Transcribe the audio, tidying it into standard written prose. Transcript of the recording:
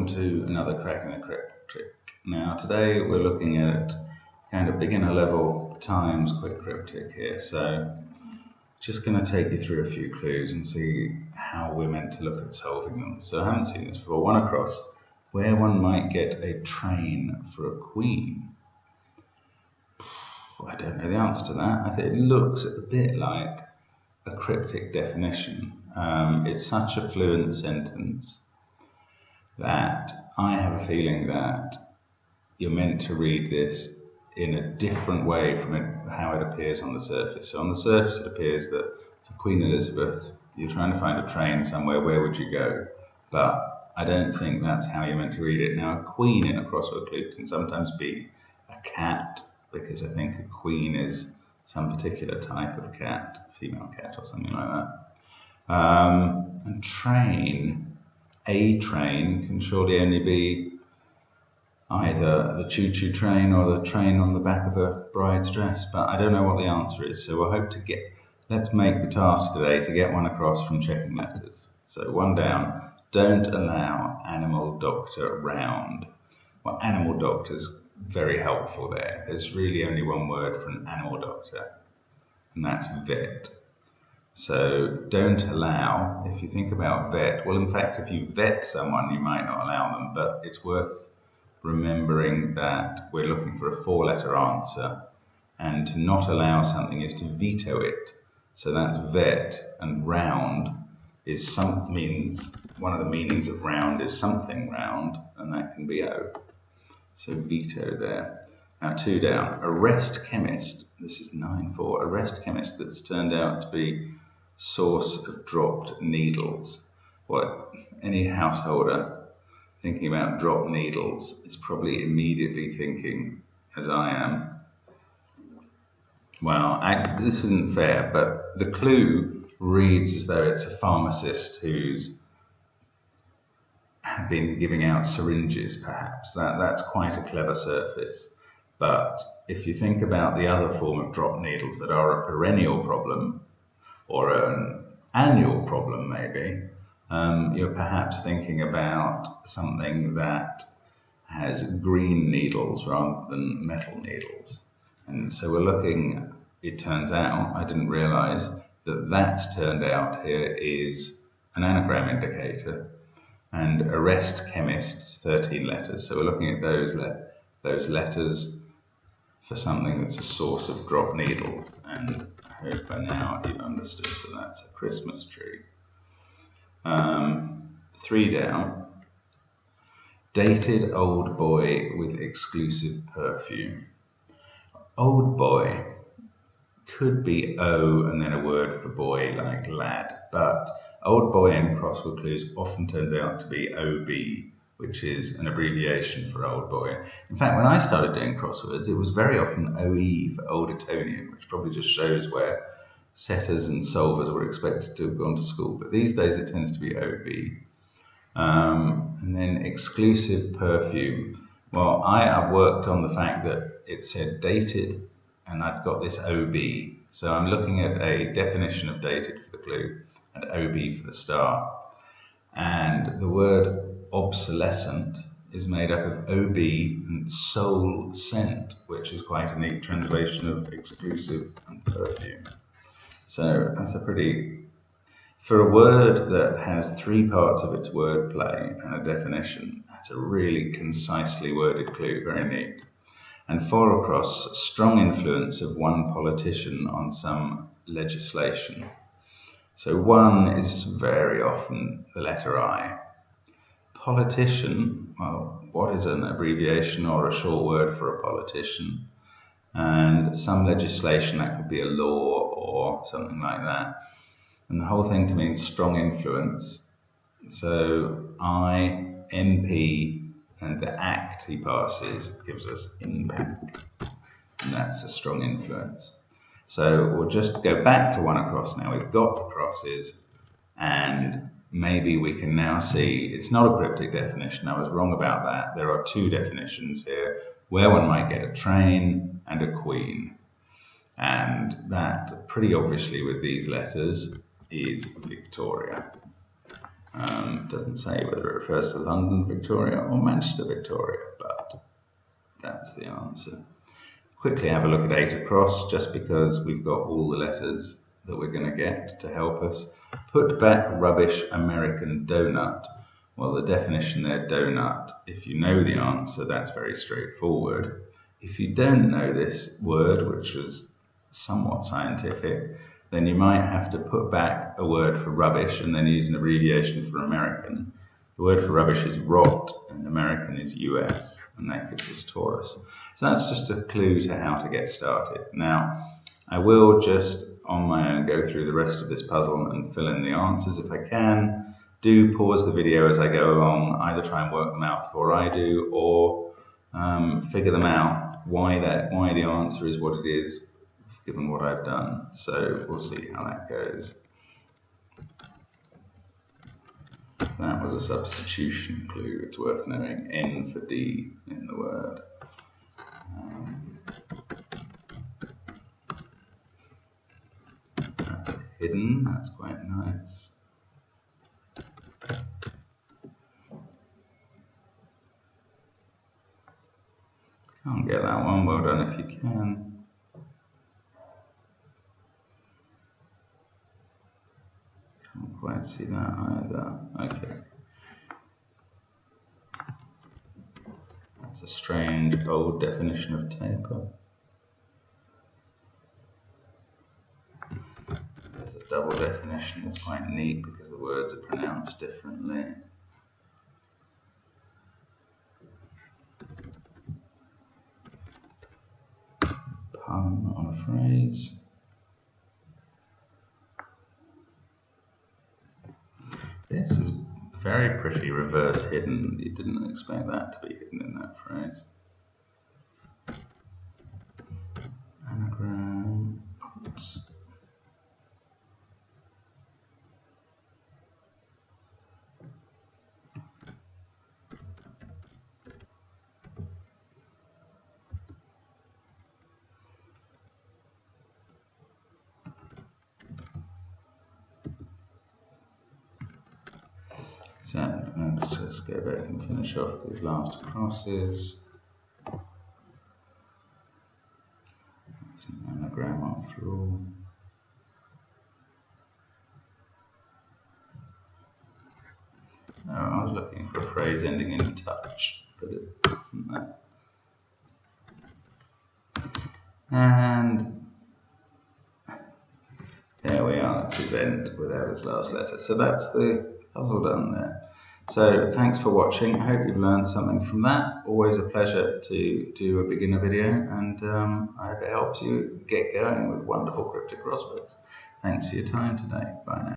welcome to another crack in the Cryptic. Now today we're looking at kind of beginner level times quick cryptic here, so just going to take you through a few clues and see how we're meant to look at solving them. So I haven't seen this before. One across, where one might get a train for a queen. I don't know the answer to that. I think it looks a bit like a cryptic definition. It's such a fluent sentence that I have a feeling that you're meant to read this in a different way from how it appears on the surface. So on the surface it appears that for Queen Elizabeth, you're trying to find a train somewhere, where would you go? But I don't think that's how you're meant to read it. Now, a queen in a crossword clue can sometimes be a cat, because I think a queen is some particular type of cat, female cat or something like that. And train, a train can surely only be either the choo-choo train or the train on the back of a bride's dress, but I don't know what the answer is. So let's make the task today to get one across from checking letters. So one down, don't allow animal doctor round. Well, animal doctor's very helpful there. There's really only one word for an animal doctor, and that's vet. So don't allow, if you think about vet, well in fact if you vet someone you might not allow them, but it's worth remembering that we're looking for a four-letter answer, and to not allow something is to veto it. So that's vet, and round is one of the meanings of round is something round, and that can be O. So veto there. Now two down, arrest chemist. This is 9-4. Arrest chemist that's turned out to be source of dropped needles. What any householder thinking about dropped needles is probably immediately thinking, as I am, well, this isn't fair, but the clue reads as though it's a pharmacist who's been giving out syringes, perhaps. That's quite a clever surface. But if you think about the other form of dropped needles that are a perennial problem, or an annual problem maybe, you're perhaps thinking about something that has green needles rather than metal needles. And so we're looking, it turns out, I didn't realize that that's turned out here is an anagram indicator, and arrest chemist is 13 letters. So we're looking at those letters for something that's a source of dropped needles, and I hope by now you've understood that that's a Christmas tree. 3 down, dated old boy with exclusive perfume. Old boy could be O and then a word for boy like lad, but old boy in crossword clues often turns out to be OB, which is an abbreviation for old boy. In fact, when I started doing crosswords, it was very often OE for Old Etonian, which probably just shows where setters and solvers were expected to have gone to school. But these days it tends to be OB. And then exclusive perfume. Well, I worked on the fact that it said dated, and I've got this OB. So I'm looking at a definition of dated for the clue, and OB for the star. And the word obsolescent is made up of OB and soul scent, which is quite a neat translation of exclusive and perfume. So that's for a word that has 3 parts of its wordplay and a definition, that's a really concisely worded clue, very neat. And 4 across, strong influence of one politician on some legislation. So 1 is very often the letter I. Politician, well, what is an abbreviation or a short word for a politician? And some legislation, that could be a law or something like that. And the whole thing to mean strong influence. So I, MP, and the act he passes gives us impact. And that's a strong influence. So we'll just go back to 1 across now. We've got the crosses, and maybe we can now see it's not a cryptic definition. I was wrong about that. There are 2 definitions here where one might get a train and a queen. And that, pretty obviously with these letters, is Victoria. It doesn't say whether it refers to London, Victoria or Manchester, Victoria, but that's the answer. Quickly have a look at 8 across, just because we've got all the letters that we're going to get to help us. Put back rubbish American donut. Well, the definition there, donut, if you know the answer, that's very straightforward. If you don't know this word, which is somewhat scientific, then you might have to put back a word for rubbish and then use an abbreviation for American. The word for rubbish is rot, and American is US, and that gives us Taurus. So that's just a clue to how to get started. Now, I will just on my own go through the rest of this puzzle and fill in the answers if I can. Do pause the video as I go along, either try and work them out before I do, or figure them out, why the answer is what it is, given what I've done. So we'll see how that goes. That was a substitution clue. It's worth knowing N for D in the word. That's hidden, that's quite nice. Can't get that one, well done if you can. Can't quite see that either. Okay. That's a strange old definition of taper. There's a double definition that's quite neat because the words are pronounced differently. Pun on a phrase. This is very pretty reverse hidden. You didn't expect that to be hidden in that phrase. Anagram. Oops. So let's just go back and finish off these last crosses. It's an anagram after all. No, I was looking for a phrase ending in touch, but it isn't that. And there we are, that's event without its last letter. So that's the puzzle done there. So thanks for watching. I hope you've learned something from that. Always a pleasure to do a beginner video, and I hope it helps you get going with wonderful cryptic crosswords. Thanks for your time today. Bye now.